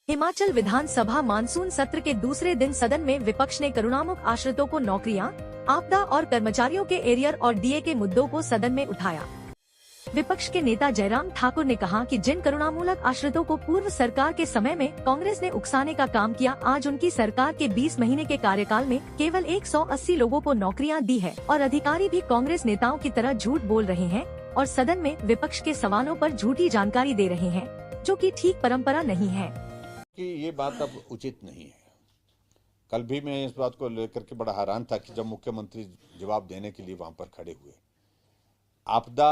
हिमाचल विधानसभा monsoon सत्र के दूसरे दिन सदन में विपक्ष ने करुणामुख आश्रितों को नौकरियां, आपदा और कर्मचारियों के एरियर और डीए के मुद्दों को सदन में उठाया। विपक्ष के नेता जयराम ठाकुर ने कहा कि जिन करुणामूलक आश्रितों को पूर्व सरकार के समय में कांग्रेस ने उकसाने का काम किया, आज उनकी सरकार के 20 महीने के कार्यकाल में केवल 180 लोगों को नौकरियां दी है और अधिकारी भी कांग्रेस नेताओं की तरह झूठ बोल रहे हैं और सदन में विपक्ष के सवालों पर झूठी जानकारी दे रहे हैं, जो कि ठीक परंपरा नहीं है। कि ये बात अब उचित नहीं है। कल भी मैं इस बात को लेकर के बड़ा हैरान था कि जब मुख्यमंत्री जवाब देने के लिए वहां पर खड़े हुए, आपदा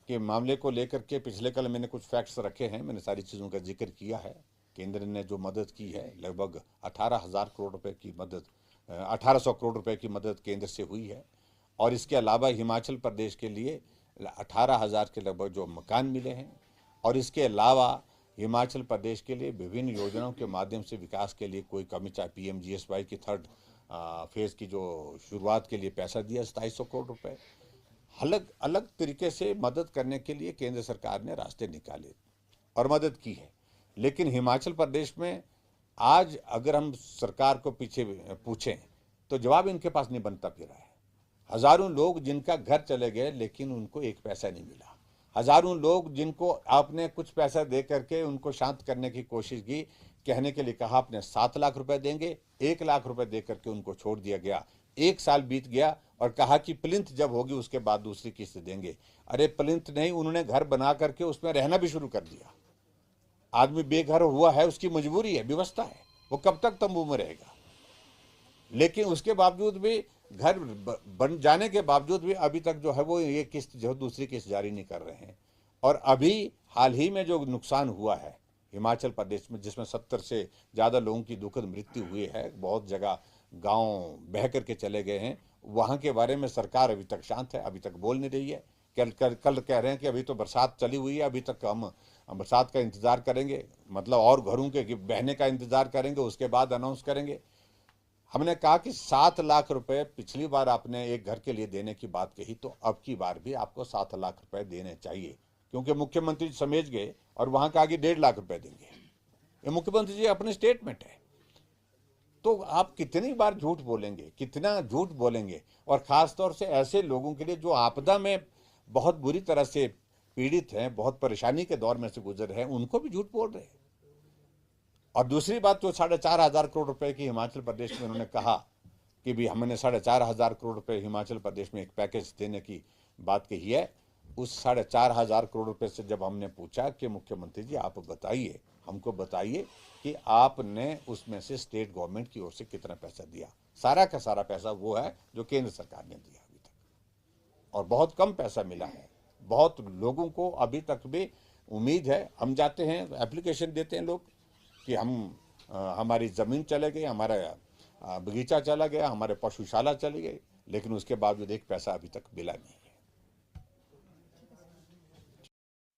के मामले को लेकर के पिछले कल मैंने कुछ फैक्ट्स रखे हैं, मैंने सारी चीज़ों का जिक्र किया है। केंद्र ने जो मदद की है, लगभग 18,000 करोड़ रुपए की मदद, 1800 करोड़ रुपए की मदद केंद्र से हुई है और इसके अलावा हिमाचल प्रदेश के लिए 18,000 के लगभग जो मकान मिले हैं और इसके अलावा हिमाचल प्रदेश के लिए विभिन्न योजनाओं के माध्यम से विकास के लिए कोई कमी, चाहे PMGSY की थर्ड फेज की जो शुरुआत के लिए पैसा दिया 2700 करोड़ रुपए, अलग अलग तरीके से मदद करने के लिए केंद्र सरकार ने रास्ते निकाले और मदद की है। लेकिन हिमाचल प्रदेश में आज अगर हम सरकार को पीछे पूछें तो जवाब इनके पास नहीं बनता फिर है। हजारों लोग जिनका घर चले गए लेकिन उनको एक पैसा नहीं मिला। हजारों लोग जिनको आपने कुछ पैसा दे करके उनको शांत करने की कोशिश की, कहने के लिए कहा आपने 7 लाख रुपए देंगे, 1 लाख रुपए दे करके उनको छोड़ दिया गया। 1 साल बीत गया और कहा कि प्लिंथ जब होगी उसके बाद दूसरी किस्त देंगे। अरे प्लिंथ नहीं, उन्होंने घर बना करके उसमें रहना भी शुरू कर दिया। आदमी बेघर हुआ है, उसकी मजबूरी है, व्यवस्था है, वो कब तक तंबू में रहेगा। लेकिन उसके बावजूद भी, घर बन जाने के बावजूद भी अभी तक जो है वो ये किस्त जो दूसरी किस्त जारी नहीं कर रहे हैं। और अभी हाल ही में जो नुकसान हुआ है हिमाचल प्रदेश में, जिसमें 70 से ज़्यादा लोगों की दुखद मृत्यु हुई है, बहुत जगह गांव बह करके चले गए हैं, वहाँ के बारे में सरकार अभी तक शांत है, अभी तक बोल नहीं रही है। कल कह रहे हैं कि अभी तो बरसात चली हुई है, अभी तक हम बरसात का इंतज़ार करेंगे, मतलब और घरों के बहने का इंतज़ार करेंगे, उसके बाद अनाउंस करेंगे। हमने कहा कि 7 लाख रुपए पिछली बार आपने एक घर के लिए देने की बात कही, तो अब की बार भी आपको 7 लाख रुपए देने चाहिए, क्योंकि मुख्यमंत्री समझ गए और वहां कहा कि 1.5 लाख रुपए देंगे। ये मुख्यमंत्री जी अपने स्टेटमेंट है। तो आप कितनी बार झूठ बोलेंगे, कितना झूठ बोलेंगे। और खासतौर से ऐसे लोगों के लिए जो आपदा में बहुत बुरी तरह से पीड़ित हैं, बहुत परेशानी के दौर में से गुजर रहे हैं, उनको भी झूठ बोल रहे हैं। और दूसरी बात, तो 4,500 करोड़ रुपए की हिमाचल प्रदेश में उन्होंने कहा कि भी हमने 4,500 करोड़ रुपए हिमाचल प्रदेश में एक पैकेज देने की बात कही है। उस 4,500 करोड़ रुपए से जब हमने पूछा कि मुख्यमंत्री जी आप बताइए, हमको बताइए कि आपने उसमें से स्टेट गवर्नमेंट की ओर से कितना पैसा दिया, सारा का सारा पैसा वो है जो केंद्र सरकार ने दिया अभी तक, और बहुत कम पैसा मिला है। बहुत लोगों को अभी तक भी उम्मीद है, हम जाते हैं एप्लीकेशन देते हैं लोग कि हमारी ज़मीन चले गई, हमारा बगीचा चला गया, हमारे पशुशाला चली गई, लेकिन उसके बावजूद एक पैसा अभी तक मिला नहीं है।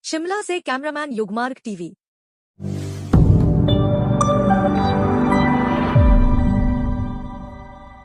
शिमला से कैमरामैन युगमार्ग, TV।